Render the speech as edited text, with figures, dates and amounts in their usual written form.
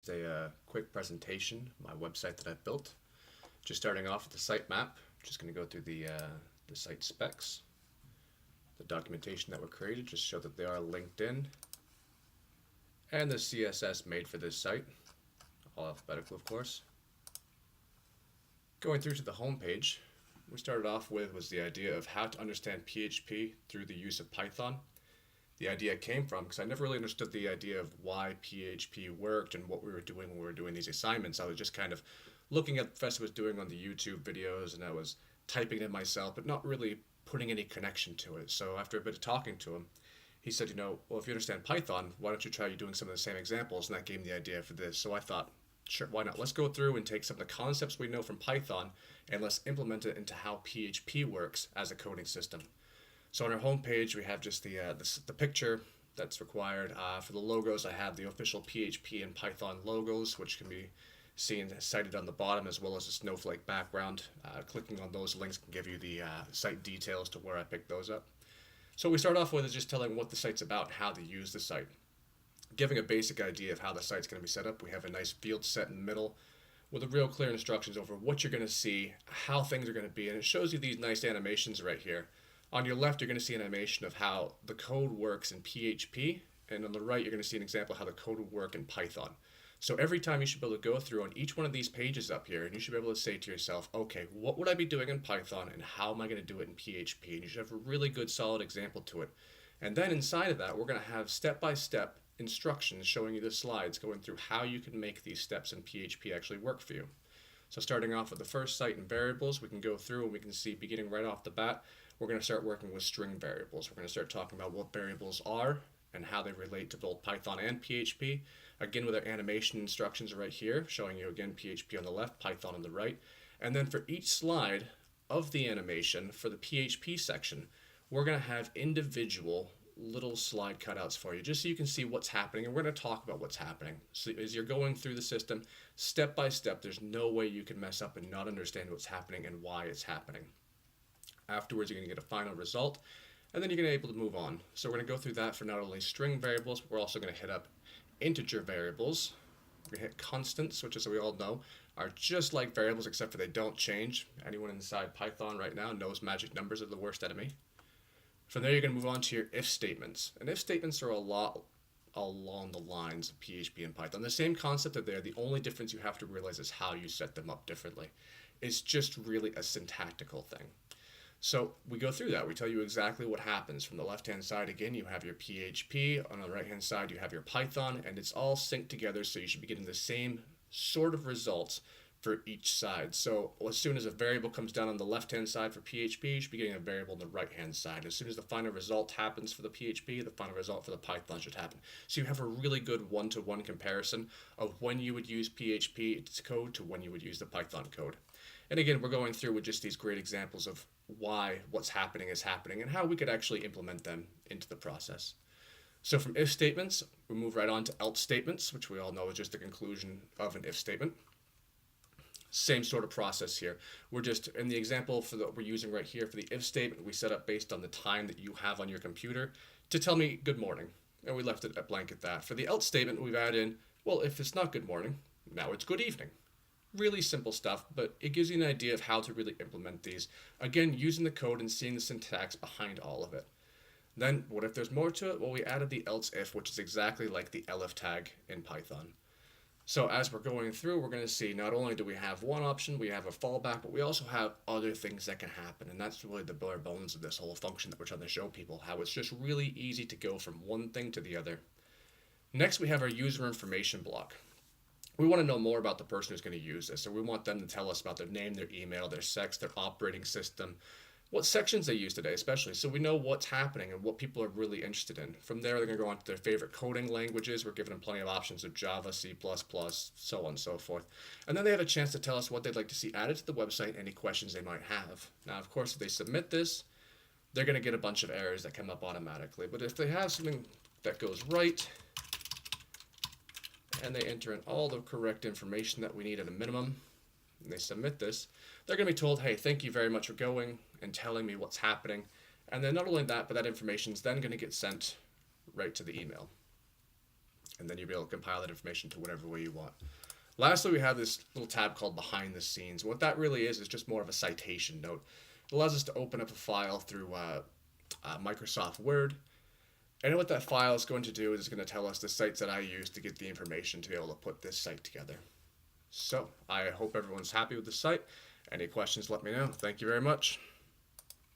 A quick presentation of my website that I've built. Just starting off with the site map. Just going to go through the site specs, the documentation that were created, just show that they are linked in, and the CSS made for this site, all alphabetical of course. Going through to the home page, we started off with was the idea of how to understand PHP through the use of Python. The idea came from because I never really understood the idea of why PHP worked and what we were doing when we were doing these assignments. I was just kind of looking at what the professor was doing on the YouTube videos and I was typing it in myself, but not really putting any connection to it. So after a bit of talking to him, he said, well, if you understand Python, why don't you try doing some of the same examples? And that gave me the idea for this. So I thought, sure, why not? Let's go through and take some of the concepts we know from Python and let's implement it into how PHP works as a coding system. So on our home page, we have just the picture that's required. For the logos, I have the official PHP and Python logos, which can be seen cited on the bottom, as well as a snowflake background. Clicking on those links can give you the site details to where I picked those up. So we start off with is just telling what the site's about and how to use the site. Giving a basic idea of how the site's going to be set up. We have a nice field set in the middle with a real clear instructions over what you're going to see, how things are going to be, and it shows you these nice animations right here. On your left, you're going to see an animation of how the code works in PHP, and on the right, you're going to see an example of how the code would work in Python. So every time you should be able to go through on each one of these pages up here, and you should be able to say to yourself, okay, what would I be doing in Python, and how am I going to do it in PHP? And you should have a really good, solid example to it. And then inside of that, we're going to have step-by-step instructions showing you the slides going through how you can make these steps in PHP actually work for you. So starting off with the first site and variables, we can go through and we can see beginning right off the bat, we're going to start working with string variables. We're going to start talking about what variables are and how they relate to both Python and PHP. Again, with our animation instructions right here, showing you again PHP on the left, Python on the right. And then for each slide of the animation for the PHP section, we're going to have individual little slide cutouts for you, just so you can see what's happening, and we're going to talk about what's happening. So as you're going through the system, step by step, there's no way you can mess up and not understand what's happening and why it's happening. Afterwards, you're going to get a final result, and then you're going to be able to move on. So we're going to go through that for not only string variables, but we're also going to hit up integer variables. We're going to hit constants, which, as we all know, are just like variables, except for they don't change. Anyone inside Python right now knows magic numbers are the worst enemy. From there, you're going to move on to your if statements. And if statements are a lot along the lines of PHP and Python. The same concept are there. The only difference you have to realize is how you set them up differently. It's just really a syntactical thing. So we go through that. We tell you exactly what happens. From the left-hand side, again, you have your PHP. On the right-hand side, you have your Python. And it's all synced together, so you should be getting the same sort of results for each side. So as soon as a variable comes down on the left-hand side for PHP, you should be getting a variable on the right-hand side. As soon as the final result happens for the PHP, the final result for the Python should happen. So you have a really good one-to-one comparison of when you would use PHP code to when you would use the Python code. And again, we're going through with just these great examples of why what's happening is happening and how we could actually implement them into the process. So from if statements, we move right on to else statements, which we all know is just the conclusion of an if statement. Same sort of process here. We're just, in the example that we're using right here for the if statement, we set up based on the time that you have on your computer to tell me good morning. And we left it at blank at that. For the else statement, we've added in, well, if it's not good morning, now it's good evening. Really simple stuff, but it gives you an idea of how to really implement these. Again, using the code and seeing the syntax behind all of it. Then, what if there's more to it? Well, we added the else if, which is exactly like the elif tag in Python. So as we're going through, we're going to see not only do we have one option, we have a fallback, but we also have other things that can happen. And that's really the bare bones of this whole function that we're trying to show people, how it's just really easy to go from one thing to the other. Next, we have our user information block. We want to know more about the person who's going to use this, or we want them to tell us about their name, their email, their sex, their operating system, what sections they use today especially, so we know what's happening and what people are really interested in. From there, they're going to go on to their favorite coding languages. We're giving them plenty of options of Java, C++, so on and so forth. And then they have a chance to tell us what they'd like to see added to the website, any questions they might have. Now, of course, if they submit this, they're going to get a bunch of errors that come up automatically. But if they have something that goes right, and they enter in all the correct information that we need at a minimum, and they submit this, they're going to be told, hey, thank you very much for going and telling me what's happening. And then not only that, but that information is then going to get sent right to the email. and then you'll be able to compile that information to whatever way you want. Lastly, we have this little tab called Behind the Scenes. What that really is just more of a citation note. It allows us to open up a file through Microsoft Word. And what that file is going to do is it's going to tell us the sites that I use to get the information to be able to put this site together. So I hope everyone's happy with the site. Any questions, let me know. Thank you very much.